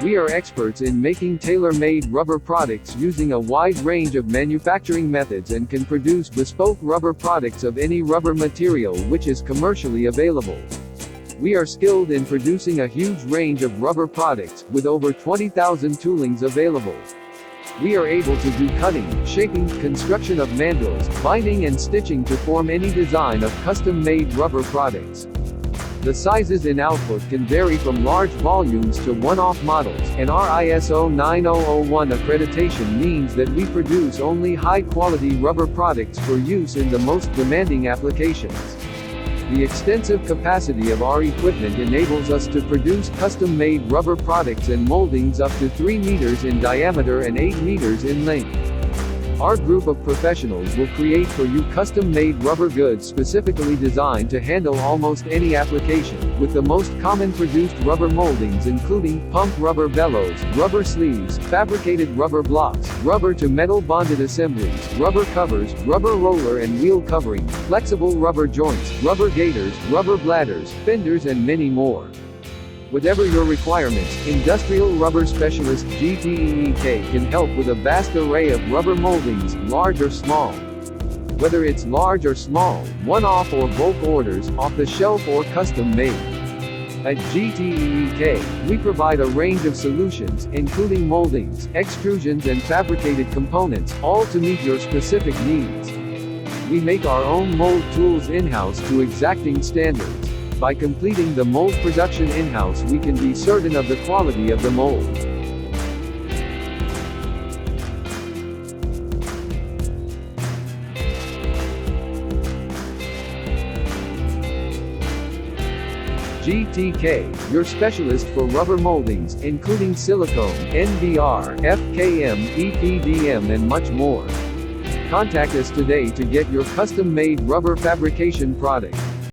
We are experts in making tailor-made rubber products using a wide range of manufacturing methods and can produce bespoke rubber products of any rubber material which is commercially available. We are skilled in producing a huge range of rubber products, with over 20,000 toolings available. We are able to do cutting, shaping, construction of mandrels, binding and stitching to form any design of custom-made rubber products. The sizes in output can vary from large volumes to one-off models, and our ISO 9001 accreditation means that we produce only high-quality rubber products for use in the most demanding applications. The extensive capacity of our equipment enables us to produce custom-made rubber products and moldings up to 3 meters in diameter and 8 meters in length. Our group of professionals will create for you custom-made rubber goods specifically designed to handle almost any application, with the most common produced rubber moldings including pump rubber bellows, rubber sleeves, fabricated rubber blocks, rubber-to-metal bonded assemblies, rubber covers, rubber roller and wheel covering, flexible rubber joints, rubber gaiters, rubber bladders, fenders and many more. Whatever your requirements, Industrial Rubber Specialist GTeeK can help with a vast array of rubber moldings, large or small. Whether it's large or small, one-off or bulk orders, off-the-shelf or custom-made. At GTeeK, we provide a range of solutions, including moldings, extrusions and fabricated components, all to meet your specific needs. We make our own mold tools in-house to exacting standards. By completing the mold production in-house, we can be certain of the quality of the mold. GTeeK, your specialist for rubber moldings, including silicone, NBR, FKM, EPDM and much more. Contact us today to get your custom-made rubber fabrication products.